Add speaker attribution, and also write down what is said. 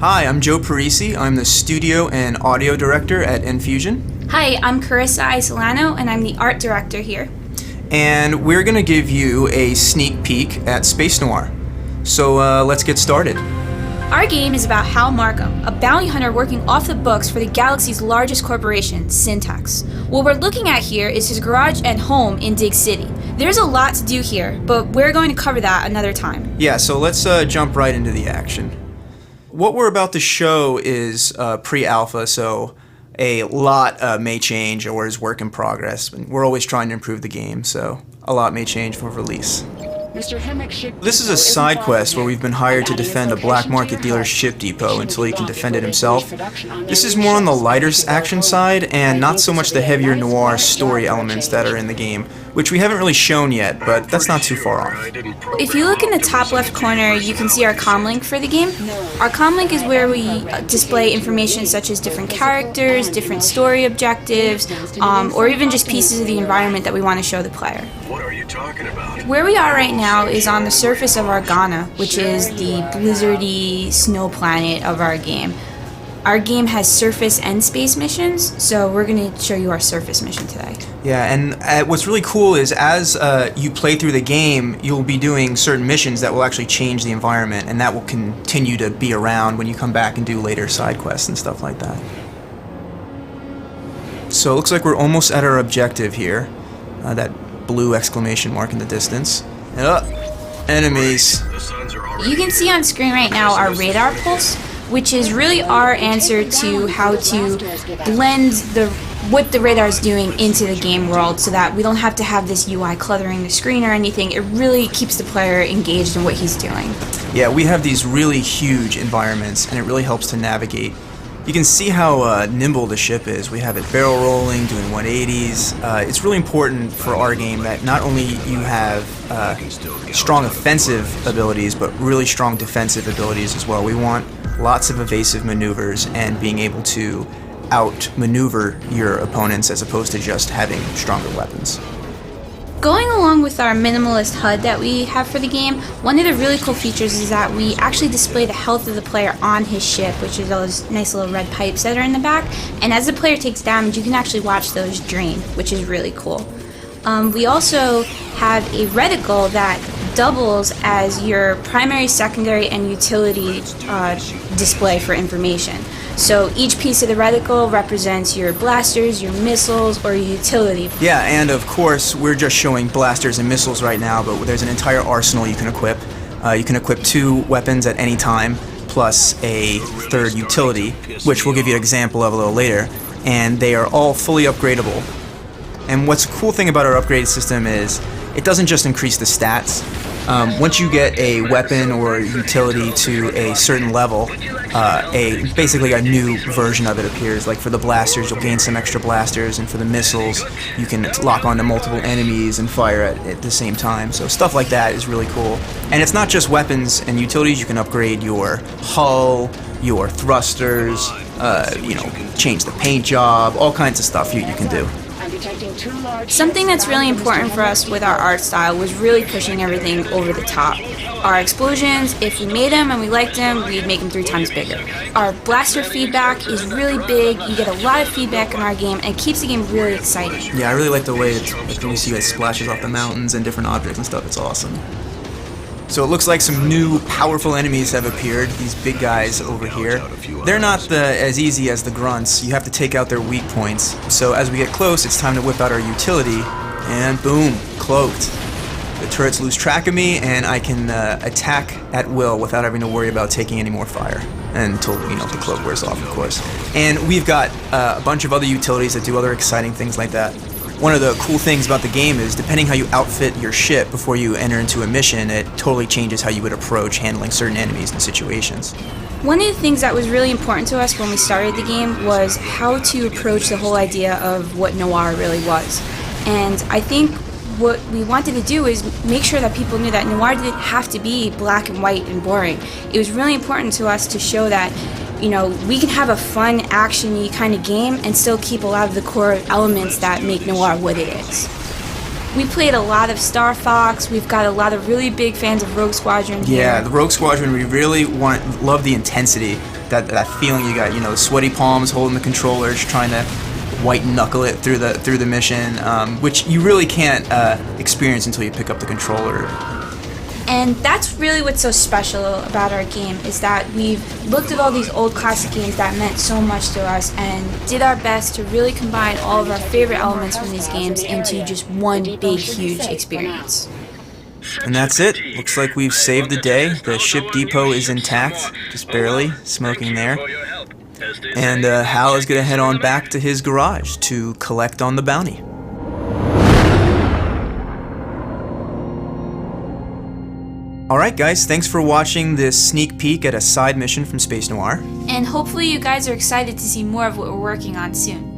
Speaker 1: Hi, I'm Joe Parisi. I'm the studio and audio director at Infusion.
Speaker 2: Hi, I'm Carissa Isolano, and I'm the art director here.
Speaker 1: And we're going to give you a sneak peek at Space Noir. So let's get started.
Speaker 2: Our game is about Hal Markham, a bounty hunter working off the books for the galaxy's largest corporation, Syntax. What we're looking at here is his garage and home in Dig City. There's a lot to do here, but we're going to cover that another time.
Speaker 1: Yeah, so let's jump right into the action. What we're about to show is pre-alpha, so a lot may change or is work in progress. We're always trying to improve the game, so a lot may change for release. This is a side quest where we've been hired to defend a black market dealer's ship depot until he can defend it himself. This is more on the lighter action side and not so much the heavier noir story elements that are in the game, which we haven't really shown yet, but that's not too far off.
Speaker 2: If you look in the top left corner, you can see our comlink for the game. Our comlink is where we display information such as different characters, different story objectives, or even just pieces of the environment that we want to show the player.
Speaker 3: What are you talking about?
Speaker 2: Where we are right now is on the surface of Argana, which is the blizzardy snow planet of our game. Our game has surface and space missions, so we're going to show you our surface mission today.
Speaker 1: Yeah, and what's really cool is as you play through the game, you'll be doing certain missions that will actually change the environment, and that will continue to be around when you come back and do later side quests and stuff like that. So it looks like we're almost at our objective here. That blue exclamation mark in the distance. Enemies.
Speaker 2: You can see on screen right now our radar pulse, which is really our answer to how to blend what the radar is doing into the game world so that we don't have to have this UI cluttering the screen or anything. It really keeps the player engaged in what he's doing.
Speaker 1: Yeah, we have these really huge environments and it really helps to navigate. You can see how nimble the ship is. We have it barrel rolling, doing 180s. It's really important for our game that not only you have strong offensive abilities, but really strong defensive abilities as well. We want lots of evasive maneuvers and being able to outmaneuver your opponents as opposed to just having stronger weapons.
Speaker 2: Going along with our minimalist HUD that we have for the game, one of the really cool features is that we actually display the health of the player on his ship, which is those nice little red pipes that are in the back. And as the player takes damage, you can actually watch those drain, which is really cool. We also have a reticle that doubles as your primary, secondary, and utility display for information. So each piece of the reticle represents your blasters, your missiles, or your utility.
Speaker 1: Yeah, and of course, we're just showing blasters and missiles right now, but there's an entire arsenal you can equip. You can equip 2 weapons at any time, plus a third utility, which we'll give you an example of a little later, and they are all fully upgradable. And what's a cool thing about our upgrade system is it doesn't just increase the stats. Once you get a weapon or utility to a certain level, basically a new version of it appears. Like for the blasters, you'll gain some extra blasters, and for the missiles, you can lock onto multiple enemies and fire at the same time. So stuff like that is really cool. And it's not just weapons and utilities. You can upgrade your hull, your thrusters, change the paint job, all kinds of stuff you can do.
Speaker 2: Something that's really important for us with our art style was really pushing everything over the top. Our explosions, if we made them and we liked them, we'd make them 3 times bigger. Our blaster feedback is really big. You get a lot of feedback in our game, and it keeps the game really exciting.
Speaker 1: Yeah, I really like the way you see it splashes off the mountains and different objects and stuff. It's awesome. So it looks like some new powerful enemies have appeared, these big guys over here. They're not as easy as the grunts. You have to take out their weak points. So as we get close, it's time to whip out our utility, and boom, cloaked. The turrets lose track of me, and I can attack at will without having to worry about taking any more fire. Until, the cloak wears off, of course. And we've got a bunch of other utilities that do other exciting things like that. One of the cool things about the game is depending how you outfit your ship before you enter into a mission, it totally changes how you would approach handling certain enemies and situations.
Speaker 2: One of the things that was really important to us when we started the game was how to approach the whole idea of what noir really was. And I think what we wanted to do is make sure that people knew that noir didn't have to be black and white and boring. It was really important to us to show that we can have a fun, action-y kind of game and still keep a lot of the core elements that make noir what it is. We played a lot of Star Fox. We've got a lot of really big fans of Rogue Squadron here.
Speaker 1: Yeah, the Rogue Squadron, we really love the intensity that feeling you got, you know, sweaty palms holding the controllers, trying to white knuckle it through the mission, which you really can't experience until you pick up the controller.
Speaker 2: And that's really what's so special about our game, is that we've looked at all these old classic games that meant so much to us and did our best to really combine all of our favorite elements from these games into just one big, huge experience.
Speaker 1: And that's it. Looks like we've saved the day. The ship depot is intact, just barely, smoking there. And Hal is going to head on back to his garage to collect on the bounty. Alright guys, thanks for watching this sneak peek at a side mission from Space Noir.
Speaker 2: And hopefully you guys are excited to see more of what we're working on soon.